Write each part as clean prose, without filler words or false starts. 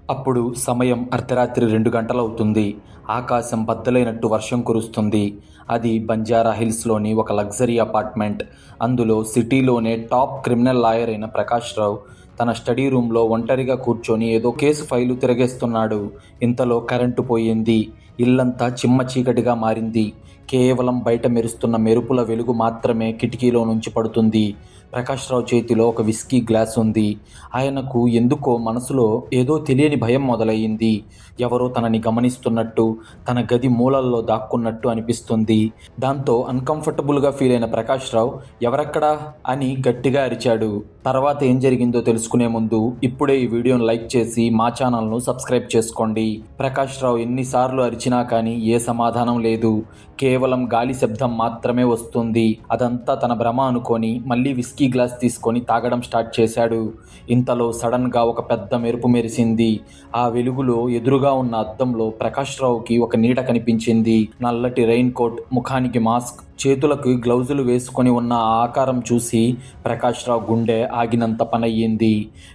అప్పుడు సమయం అర్ధరాత్రి 2 గంటలవుతుంది. ఆకాశం బద్దలైనట్టు వర్షం కురుస్తుంది. అది బంజారా హిల్స్లోని ఒక లగ్జరీ అపార్ట్మెంట్. అందులో సిటీలోనే టాప్ క్రిమినల్ లాయర్ అయిన ప్రకాష్ రావు తన స్టడీ రూమ్లో ఒంటరిగా కూర్చొని ఏదో కేసు ఫైలు తిరగేస్తున్నాడు. ఇంతలో కరెంటు పోయింది. ఇల్లంతా చిమ్మ చీకటిగా మారింది. కేవలం బయట మెరుస్తున్న మెరుపుల వెలుగు మాత్రమే కిటికీలో నుంచి పడుతుంది. ప్రకాష్ రావు చేతిలో ఒక విస్కీ గ్లాస్ ఉంది. ఆయనకు ఎందుకో మనసులో ఏదో తెలియని భయం మొదలయ్యింది. ఎవరో తనని గమనిస్తున్నట్టు, తన గది మూలల్లో దాక్కున్నట్టు అనిపిస్తుంది. దాంతో అన్కంఫర్టబుల్గా ఫీల్ అయిన ప్రకాష్ రావు ఎవరక్కడా అని గట్టిగా అరిచాడు. తర్వాత ఏం జరిగిందో తెలుసుకునే ముందు ఇప్పుడే ఈ వీడియోను లైక్ చేసి మా ఛానల్ను సబ్స్క్రైబ్ చేసుకోండి. ప్రకాష్ రావు ఎన్నిసార్లు అరిచినా కానీ ఏ సమాధానం లేదు. కేవలం గాలి శబ్దం మాత్రమే వస్తుంది. అదంతా తన భ్రమ అనుకొని మళ్ళీ విస్కీ గ్లాస్ తీసుకొని తాగడం స్టార్ట్ చేశాడు. ఇంతలో సడన్గా ఒక పెద్ద మెరుపు మెరిసింది. ఆ వెలుగులో ఎదురుగా ఉన్న అద్దంలో ప్రకాష్ రావుకి ఒక నీడ కనిపించింది. నల్లటి రెయిన్ కోట్, ముఖానికి మాస్క్, చేతులకు గ్లౌజులు వేసుకొని ఉన్న ఆ ఆకారం చూసి ప్రకాష్ రావు గుండె ఆగినంత పనయ్యింది.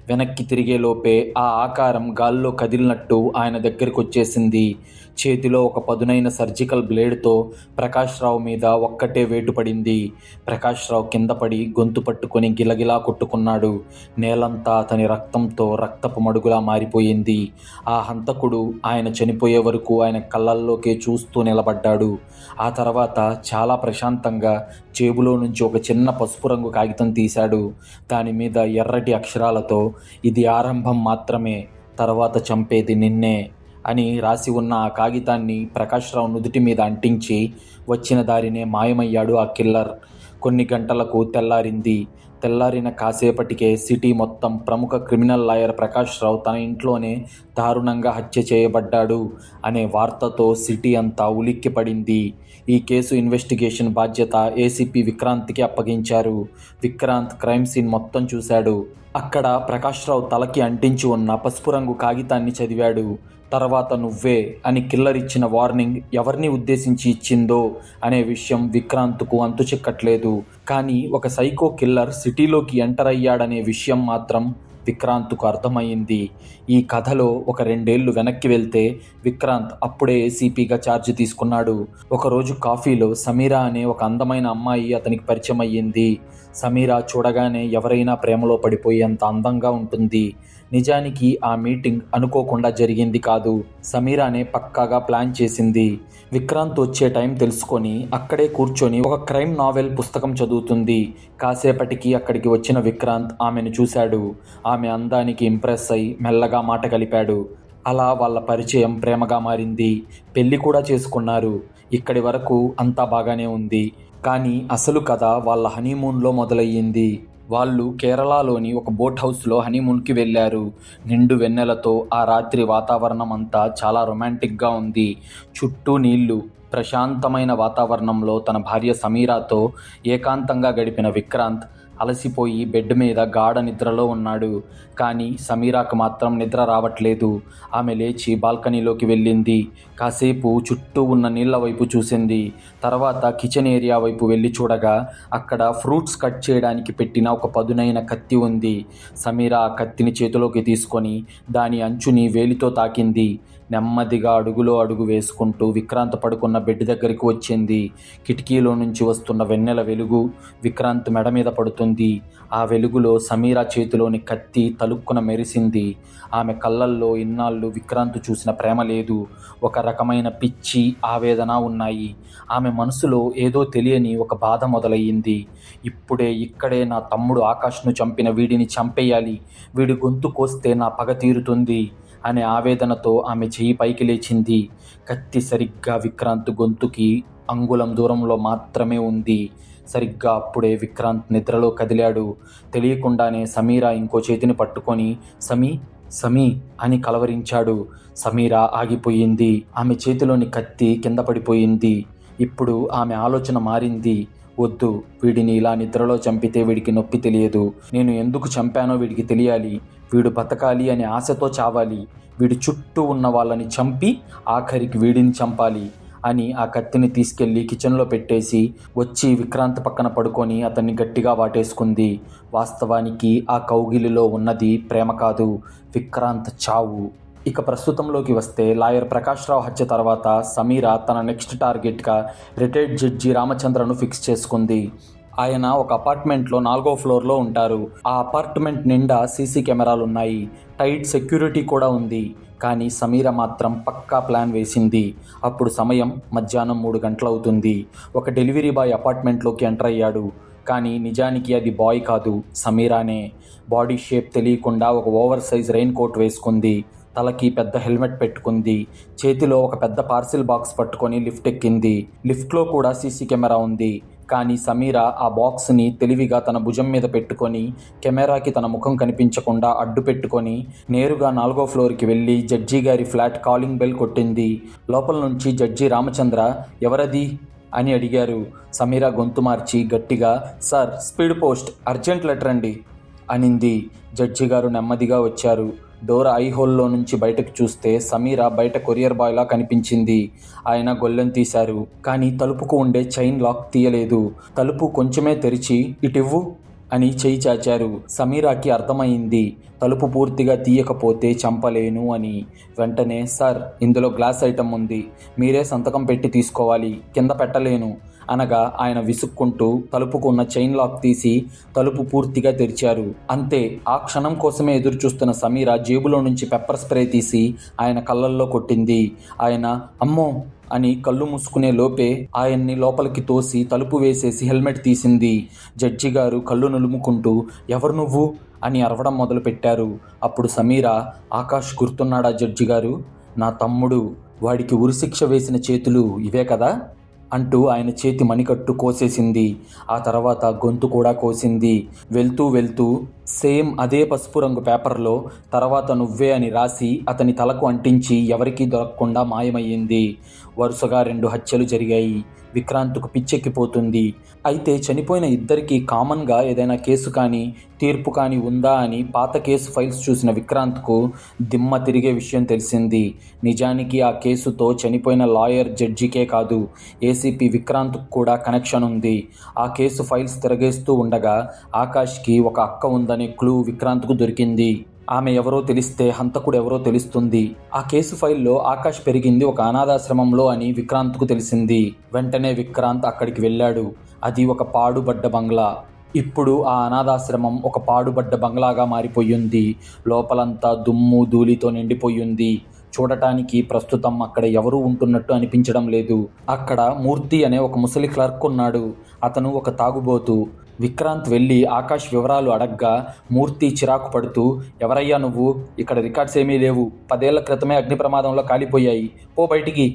వెనక్కి తిరిగేలోపే ఆ ఆకారం గాల్లో కదిలినట్టు ఆయన దగ్గరికి వచ్చేసింది. చేతిలో ఒక పదునైన సర్జికల్ బ్లేడ్తో ప్రకాష్ రావు మీద ఒక్కటే వేటు పడింది. ప్రకాష్ రావు కింద పడి గొంతు పట్టుకొని గిలగిలా కొట్టుకున్నాడు. నేలంతా అతని రక్తంతో రక్తపు మడుగులా మారిపోయింది. ఆ హంతకుడు ఆయన చనిపోయే వరకు ఆయన కళ్ళల్లోకే చూస్తూ నిలబడ్డాడు. ఆ తర్వాత చాలా ప్రశాంతంగా జేబులో నుంచి ఒక చిన్న పసుపు రంగు కాగితం తీశాడు. దాని మీద ఎర్రటి అక్షరాలతో "ఇది ఆరంభం మాత్రమే, తర్వాత చంపేది నిన్నే" అని రాసి ఉన్న ఆ కాగితాన్ని ప్రకాష్ రావు నుదుటి మీద అంటించి వచ్చిన దారినే మాయమయ్యాడు ఆ కిల్లర్. కొన్ని గంటలకు తెల్లారింది. తెల్లారిన కాసేపటికే సిటీ మొత్తం ప్రముఖ క్రిమినల్ లాయర్ ప్రకాష్ రావు తన ఇంట్లోనే దారుణంగా హత్య చేయబడ్డాడు అనే వార్తతో సిటీ అంతా ఉలిక్కిపడింది. ఈ కేసు ఇన్వెస్టిగేషన్ బాధ్యత ఏసీపీ విక్రాంత్కి అప్పగించారు. విక్రాంత్ క్రైమ్ సీన్ మొత్తం చూశాడు. అక్కడ ప్రకాష్ రావు తలకి అంటించి ఉన్న పసుపు రంగు కాగితాన్ని చదివాడు. తర్వాత "నువ్వే" అని కిల్లర్ ఇచ్చిన వార్నింగ్ ఎవరిని ఉద్దేశించి ఇచ్చిందో అనే విషయం విక్రాంత్కు అంతు చిక్కట్లేదు. కానీ ఒక సైకో కిల్లర్ సిటీలోకి ఎంటర్ అయ్యాడనే విషయం మాత్రం విక్రాంత్కు అర్థమయ్యింది. ఈ కథలో ఒక 2 ఏళ్లు వెనక్కి వెళ్తే విక్రాంత్ అప్పుడే ఏసీపీగా ఛార్జ్ తీసుకున్నాడు. ఒకరోజు కాఫీలో సమీరా అనే ఒక అందమైన అమ్మాయి అతనికి పరిచయం అయ్యింది. సమీరా చూడగానే ఎవరైనా ప్రేమలో పడిపోయేంత అందంగా ఉంటుంది. నిజానికి ఆ మీటింగ్ అనుకోకుండా జరిగింది కాదు. సమీరానే పక్కాగా ప్లాన్ చేసింది. విక్రాంత్ వచ్చే టైం తెలుసుకొని అక్కడే కూర్చొని ఒక క్రైమ్ నావెల్ పుస్తకం చదువుతుంది. కాసేపటికి అక్కడికి వచ్చిన విక్రాంత్ ఆమెను చూశాడు. ఆమె అందానికి ఇంప్రెస్ అయి మెల్లగా మాట కలిపాడు. అలా వాళ్ళ పరిచయం ప్రేమగా మారింది. పెళ్లి కూడా చేసుకున్నారు. ఇక్కడి వరకు అంతా బాగానే ఉంది. కానీ అసలు కథ వాళ్ళ హనీమూన్లో మొదలయ్యింది. వాళ్ళు కేరళలోని ఒక బోట్ హౌస్లో హనీమూన్కి వెళ్ళారు. నిండు వెన్నెలతో ఆ రాత్రి వాతావరణం అంతా చాలా రొమాంటిక్గా ఉంది. చుట్టూ నీళ్లు. ప్రశాంతమైన వాతావరణంలో తన భార్య సమీరాతో ఏకాంతంగా గడిపిన విక్రాంత్ అలసిపోయి బెడ్ మీద గాఢ నిద్రలో ఉన్నాడు. కానీ సమీరాకు మాత్రం నిద్ర రావట్లేదు. ఆమె లేచి బాల్కనీలోకి వెళ్ళింది. కాసేపు చుట్టూ ఉన్న నీళ్ల వైపు చూసింది. తర్వాత కిచెన్ ఏరియా వైపు వెళ్ళి చూడగా అక్కడ ఫ్రూట్స్ కట్ చేయడానికి పెట్టిన ఒక పదునైన కత్తి ఉంది. సమీరా ఆ కత్తిని చేతిలోకి తీసుకొని దాని అంచుని వేలితో తాకింది. నెమ్మదిగా అడుగులో అడుగు వేసుకుంటూ విక్రాంత్ పడుకున్న బెడ్ దగ్గరికి వచ్చింది. కిటికీలో నుంచి వస్తున్న వెన్నెల వెలుగు విక్రాంత్ మెడ మీద పడుతుంది. ఆ వెలుగులో సమీరా చేతిలోని కత్తి తలుక్కున మెరిసింది. ఆమె కళ్ళల్లో ఇన్నాళ్ళు విక్రాంత్ చూసిన ప్రేమ లేదు, ఒక రకమైన పిచ్చి, ఆవేదన ఉన్నాయి. ఆమె మనసులో ఏదో తెలియని ఒక బాధ మొదలయ్యింది. ఇప్పుడే ఇక్కడే నా తమ్ముడు ఆకాష్ను చంపిన వీడిని చంపేయాలి, వీడి గొంతు కోస్తే నా పగ తీరుతుంది అనే ఆవేదనతో ఆమె చెయ్యి పైకి లేచింది. కత్తి సరిగ్గా విక్రాంత్ గొంతుకి అంగుళం దూరంలో మాత్రమే ఉంది. సరిగ్గా అప్పుడే విక్రాంత్ నిద్రలో కదిలాడు. తెలియకుండానే సమీరా ఇంకో చేతిని పట్టుకొని సమీ సమీ అని కలవరించాడు. సమీరా ఆగిపోయింది. ఆమె చేతిలోని కత్తి కింద పడిపోయింది. ఇప్పుడు ఆమె ఆలోచన మారింది. వద్దు, వీడిని ఇలా నిద్రలో చంపితే వీడికి నొప్పి తెలియదు. నేను ఎందుకు చంపానో వీడికి తెలియాలి. వీడు బతకాలి అనే ఆశతో చావాలి. వీడి చుట్టూ ఉన్న వాళ్ళని చంపి ఆఖరికి వీడిని చంపాలి అని ఆ కత్తిని తీసుకెళ్లి కిచెన్లో పెట్టేసి వచ్చి విక్రాంత్ పక్కన పడుకొని అతన్ని గట్టిగా వాటేసుకుంది. వాస్తవానికి ఆ కౌగిలిలో ఉన్నది ప్రేమ కాదు, విక్రాంత్ చావు. ఇక ప్రస్తుతంలోకి వస్తే లాయర్ ప్రకాష్ రావు హత్య తర్వాత సమీర తన నెక్స్ట్ టార్గెట్గా రిటైర్డ్ జడ్జి రామచంద్రను ఫిక్స్ చేసుకుంది. ఆయన ఒక అపార్ట్మెంట్లో 4వ ఫ్లోర్లో ఉంటారు. ఆ అపార్ట్మెంట్ నిండా సీసీ కెమెరాలున్నాయి. టైట్ సెక్యూరిటీ కూడా ఉంది. కానీ సమీర మాత్రం పక్కా ప్లాన్ వేసింది. అప్పుడు సమయం మధ్యాహ్నం 3 గంటలవుతుంది. ఒక డెలివరీ బాయ్ అపార్ట్మెంట్లోకి ఎంటర్ అయ్యాడు. కానీ నిజానికి అది బాయ్ కాదు, సమీరానే. బాడీ షేప్ తెలియకుండా ఒక ఓవర్ సైజ్ రెయిన్ కోట్ వేసుకుంది. తలకి పెద్ద హెల్మెట్ పెట్టుకుంది. చేతిలో ఒక పెద్ద పార్సిల్ బాక్స్ పట్టుకొని లిఫ్ట్ ఎక్కింది. లిఫ్ట్లో కూడా సీసీ కెమెరా ఉంది. కానీ సమీర ఆ బాక్స్ని తెలివిగా తన భుజం మీద పెట్టుకొని కెమెరాకి తన ముఖం కనిపించకుండా అడ్డు పెట్టుకొని నేరుగా 4వ ఫ్లోర్కి వెళ్ళి జడ్జి గారి ఫ్లాట్ కాలింగ్ బెల్ కొట్టింది. లోపల నుంచి జడ్జి రామచంద్ర ఎవరది అని అడిగారు. సమీర గొంతు మార్చి గట్టిగా, sir speed post urgent letter అండి అనింది. జడ్జి గారు నెమ్మదిగా వచ్చారు. డోర్ ఐ హోల్లో నుంచి బయటకు చూస్తే సమీర బయట కొరియర్ బాయ్లా కనిపించింది. ఆయన గొల్లెం తీశారు. కానీ తలుపుకు ఉండే చైన్ లాక్ తీయలేదు. తలుపు కొంచెమే తెరిచి ఇటివ్వు అని చెయ్యి చాచారు. సమీరాకి అర్థమైంది తలుపు పూర్తిగా తీయకపోతే చంపలేను అని. వెంటనే, సార్ ఇందులో గ్లాస్ ఐటమ్ ఉంది, మీరే సంతకం పెట్టి తీసుకోవాలి, కింద పెట్టలేను అనగా ఆయన విసుక్కుంటూ తలుపుకు ఉన్న చైన్ లాక్ తీసి తలుపు పూర్తిగా తెరిచారు. అంతే. ఆ క్షణం కోసమే ఎదురు చూస్తున్న సమీర జేబులో నుంచి పెప్పర్ స్ప్రే తీసి ఆయన కళ్ళల్లో కొట్టింది. ఆయన అమ్మో అని కళ్ళు మూసుకునే లోపే ఆయన్ని లోపలికి తోసి తలుపు వేసేసి హెల్మెట్ తీసింది. జడ్జి గారు కళ్ళు నులుముకుంటూ ఎవరు నువ్వు అని అరవడం మొదలుపెట్టారు. అప్పుడు సమీర, ఆకాష్ గుర్తున్నాడా జడ్జి గారు? నా తమ్ముడు. వాడికి ఉరిశిక్ష వేసిన చేతులు ఇవే కదా అంటూ ఆయన చేతి మణికట్టు కోసేసింది. ఆ తర్వాత గొంతు కూడా కోసింది. వెళ్తూ వెళ్తూ సేమ్ అదే పసుపు రంగు పేపర్లో తర్వాత నువ్వే అని రాసి అతని తలకు అంటించి ఎవరికీ దొరకకుండా మాయమయ్యింది. వరుసగా 2 హత్యలు జరిగాయి. విక్రాంత్కు పిచ్చెక్కిపోతుంది. అయితే చనిపోయిన ఇద్దరికీ కామన్గా ఏదైనా కేసు కానీ తీర్పు కానీ ఉందా అని పాత కేసు ఫైల్స్ చూసిన విక్రాంత్కు దిమ్మ తిరిగే విషయం తెలిసింది. నిజానికి ఆ కేసుతో చనిపోయిన లాయర్ జడ్జికే కాదు, ఏసీపీ విక్రాంత్కు కూడా కనెక్షన్ ఉంది. ఆ కేసు ఫైల్స్ తిరగేస్తూ ఉండగా ఆకాష్కి ఒక అక్క ఉందనే క్లూ విక్రాంత్కు దొరికింది. ఆమె ఎవరో తెలిస్తే హంతకుడు ఎవరో తెలుస్తుంది. ఆ కేసు ఫైల్లో ఆకాష్ పెరిగింది ఒక అనాథాశ్రమంలో అని విక్రాంత్కు తెలిసింది. వెంటనే విక్రాంత్ అక్కడికి వెళ్ళాడు. అది ఒక పాడుబడ్డ బంగ్లా. ఇప్పుడు ఆ అనాథాశ్రమం ఒక పాడుబడ్డ బంగ్లాగా మారిపోయింది. లోపలంతా దుమ్ము ధూళితో నిండిపోయింది. చూడటానికి ప్రస్తుతం అక్కడ ఎవరూ ఉంటున్నట్టు అనిపించడం లేదు. అక్కడ మూర్తి అనే ఒక ముసలి క్లర్క్ ఉన్నాడు. అతను ఒక తాగుబోతు. విక్రాంత్ వెళ్ళి ఆకాష్ వివరాలు అడగ్గా మూర్తి చిరాకు పడుతూ, ఎవరయ్యా నువ్వు? ఇక్కడ రికార్డ్స్ ఏమీ లేవు. 10 ఏళ్ల క్రితమే అగ్ని ప్రమాదంలో కాలిపోయాయి, పో బయటికి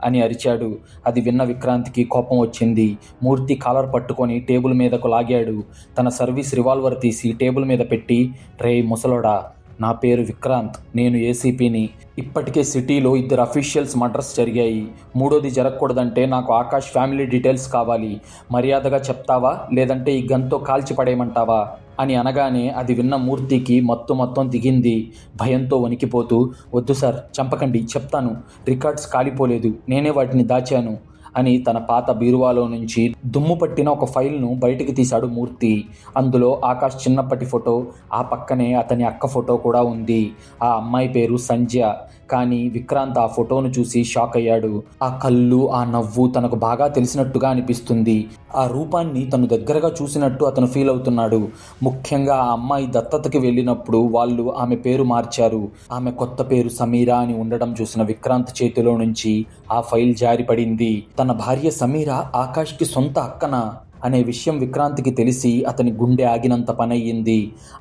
అని అరిచాడు. అది విన్న విక్రాంత్కి కోపం వచ్చింది. మూర్తి కాలర్ పట్టుకొని టేబుల్ మీదకు లాగాడు. తన సర్వీస్ రివాల్వర్ తీసి టేబుల్ మీద పెట్టి, రే ముసలోడా, నా పేరు విక్రాంత్, నేను ఏసీపీని. ఇప్పటికే సిటీలో 2 అఫీషియల్స్ మర్డర్స్ జరిగాయి. 3వది జరగకూడదంటే నాకు ఆకాష్ ఫ్యామిలీ డీటెయిల్స్ కావాలి. మర్యాదగా చెప్తావా లేదంటే ఈ గన్తో కాల్చి పడేయమంటావా అని అనగానే అది విన్న మూర్తికి మొత్తం దిగింది. భయంతో వణికిపోతూ, వద్దు సార్, చంపకండి, చెప్తాను. రికార్డ్స్ కాలిపోలేదు, నేనే వాటిని దాచాను అని తన పాత బీరువాలో నుంచి దుమ్ము పట్టిన ఒక ఫైల్ను బయటికి తీశాడు మూర్తి. అందులో ఆకాష్ చిన్నప్పటి ఫోటో, ఆ పక్కనే అతని అక్క ఫోటో కూడా ఉంది. ఆ అమ్మాయి పేరు సంధ్య. కానీ విక్రాంత్ ఆ ఫోటోను చూసి షాక్ అయ్యాడు. ఆ కళ్ళు, ఆ నవ్వు తనకు బాగా తెలిసినట్టుగా అనిపిస్తుంది. ఆ రూపాన్ని తను దగ్గరగా చూసినట్టు అతను ఫీల్ అవుతున్నాడు. ముఖ్యంగా ఆ అమ్మాయి దత్తతకి వెళ్ళినప్పుడు వాళ్ళు ఆమె పేరు మార్చారు. ఆమె కొత్త పేరు సమీరా అని ఉండడం చూసిన విక్రాంత్ చేతిలో నుంచి ఆ ఫైల్ జారిపడింది. తన భార్య సమీర ఆకాష్కి సొంత అక్కనా అనే విషయం విక్రాంత్కి తెలిసి అతని గుండె ఆగినంత పనయ్యింది.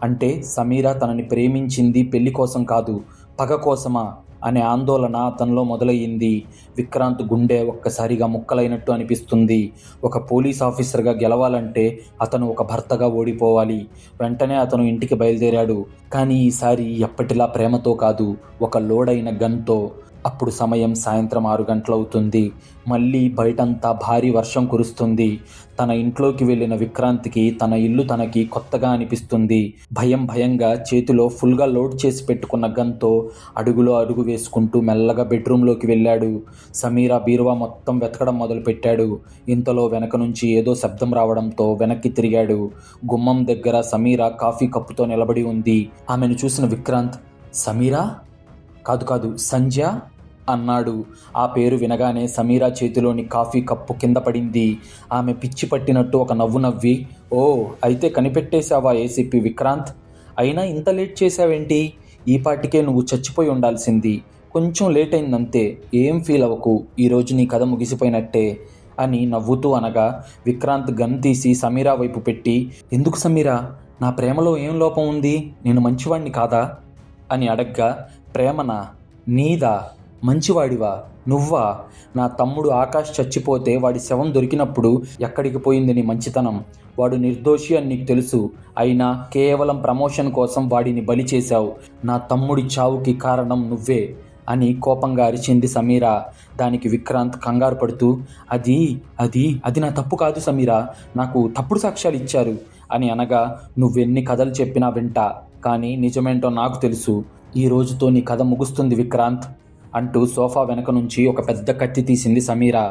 అంటే సమీర తనని ప్రేమించింది పెళ్లి కోసం కాదు, పగ కోసమా అనే ఆందోళన అతనిలో మొదలయ్యింది. విక్రాంత్ గుండె ఒక్కసారిగా ముక్కలైనట్టు అనిపిస్తుంది. ఒక పోలీస్ ఆఫీసర్గా గెలవాలంటే అతను ఒక భర్తగా ఓడిపోవాలి. వెంటనే అతను ఇంటికి బయలుదేరాడు. కానీ ఈసారి ఎప్పటిలా ప్రేమతో కాదు, ఒక లోడైన గన్తో. అప్పుడు సమయం సాయంత్రం 6 గంటలవుతుంది. మళ్ళీ బయటంతా భారీ వర్షం కురుస్తుంది. తన ఇంట్లోకి వెళ్ళిన విక్రాంత్కి తన ఇల్లు తనకి కొత్తగా అనిపిస్తుంది. భయంగా చేతిలో ఫుల్గా లోడ్ చేసి పెట్టుకున్న గన్తో అడుగులో అడుగు వేసుకుంటూ మెల్లగా బెడ్రూమ్లోకి వెళ్ళాడు. సమీర బీరువా మొత్తం వెతకడం మొదలుపెట్టాడు. ఇంతలో వెనక నుంచి ఏదో శబ్దం రావడంతో వెనక్కి తిరిగాడు. గుమ్మం దగ్గర సమీర కాఫీ కప్పుతో నిలబడి ఉంది. ఆమెను చూసిన విక్రాంత్, సమీరా కాదు కాదు, సంధ్య అన్నాడు. ఆ పేరు వినగానే సమీరా చేతిలోని కాఫీ కప్పు కింద పడింది. ఆమె పిచ్చి పట్టినట్టు ఒక నవ్వు నవ్వి, ఓ అయితే కనిపెట్టేశావా ఏసీపీ విక్రాంత్? అయినా ఇంత లేట్ చేశావేంటి? ఈ పాటికే నువ్వు చచ్చిపోయి ఉండాల్సింది. కొంచెం లేట్ అయిందంతే, ఏం ఫీల్ అవ్వకు, ఈరోజు నీ కథ ముగిసిపోయినట్టే అని నవ్వుతూ అనగా విక్రాంత్ గన్ తీసి సమీరా వైపు పెట్టి, ఎందుకు సమీరా, నా ప్రేమలో ఏం లోపం ఉంది? నేను మంచివాణ్ణి కాదా అని అడగ్గా, ప్రేమనా? నీదా? మంచివాడివా నువ్వా? నా తమ్ముడు ఆకాష్ చచ్చిపోతే వాడి శవం దొరికినప్పుడు ఎక్కడికి పోయింది నీ మంచితనం? వాడు నిర్దోషి అని నీకు తెలుసు, అయినా కేవలం ప్రమోషన్ కోసం వాడిని బలి చేశావు. నా తమ్ముడి చావుకి కారణం నువ్వే అని కోపంగా అరిచింది సమీరా. దానికి విక్రాంత్ కంగారు పడుతూ, అది అది అది నా తప్పు కాదు సమీరా, నాకు తప్పుడు సాక్ష్యాలు ఇచ్చారు అని అనగా, నువ్వెన్ని కథలు చెప్పినా వింటా, కానీ నిజమేంటో నాకు తెలుసు. ఈ రోజుతో నీ కథ ముగుస్తుంది విక్రాంత్ అంటూ సోఫా వెనక నుంచి ఒక పెద్ద కత్తి తీసింది సమీరా.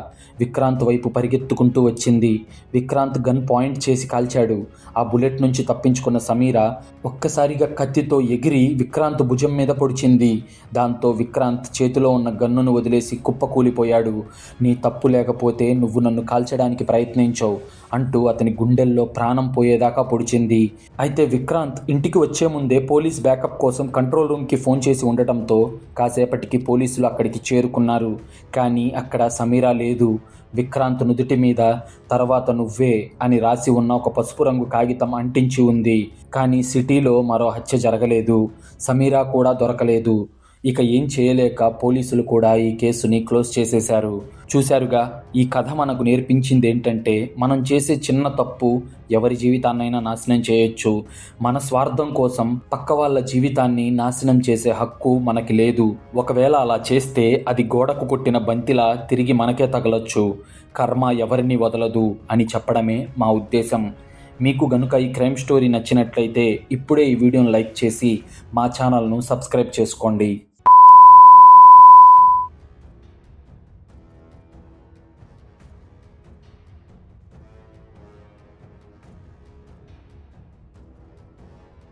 విక్రాంత్ వైపు పరిగెత్తుకుంటూ వచ్చింది. విక్రాంత్ గన్ పాయింట్ చేసి కాల్చాడు. ఆ బుల్లెట్ నుంచి తప్పించుకున్న సమీరా ఒక్కసారిగా కత్తితో ఎగిరి విక్రాంత్ భుజం మీద పొడిచింది. దాంతో విక్రాంత్ చేతిలో ఉన్న గన్నును వదిలేసి కుప్పకూలిపోయాడు. నీ తప్పు లేకపోతే నువ్వు నన్ను కాల్చడానికి ప్రయత్నించావు అంటూ అతని గుండెల్లో ప్రాణం పోయేదాకా పొడిచింది. అయితే విక్రాంత్ ఇంటికి వచ్చే ముందే పోలీస్ బ్యాకప్ కోసం కంట్రోల్ రూమ్కి ఫోన్ చేసి ఉండటంతో కాసేపటికి పోలీసులు అక్కడికి చేరుకున్నారు. కానీ అక్కడ సమీరా లేదు. విక్రాంత్ నుదుటి మీద తర్వాత నువ్వే అని రాసి ఉన్న ఒక పసుపు రంగు కాగితం అంటించి ఉంది. కానీ సిటీలో మరో హత్య జరగలేదు. సమీరా కూడా దొరకలేదు. ఇక ఏం చేయలేక పోలీసులు కూడా ఈ కేసుని క్లోజ్ చేసేశారు. చూశారుగా, ఈ కథ మనకు నేర్పించింది ఏంటంటే, మనం చేసే చిన్న తప్పు ఎవరి జీవితాన్నైనా నాశనం చేయొచ్చు. మన స్వార్థం కోసం పక్క వాళ్ళ జీవితాన్ని నాశనం చేసే హక్కు మనకి లేదు. ఒకవేళ అలా చేస్తే అది గోడకు కొట్టిన బంతిలా తిరిగి మనకే తగలొచ్చు. కర్మ ఎవరిని వదలదు అని చెప్పడమే మా ఉద్దేశం. మీకు గనుక ఈ క్రైమ్ స్టోరీ నచ్చినట్లయితే ఇప్పుడే ఈ వీడియోను లైక్ చేసి మా ఛానల్ను సబ్స్క్రైబ్ చేసుకోండి.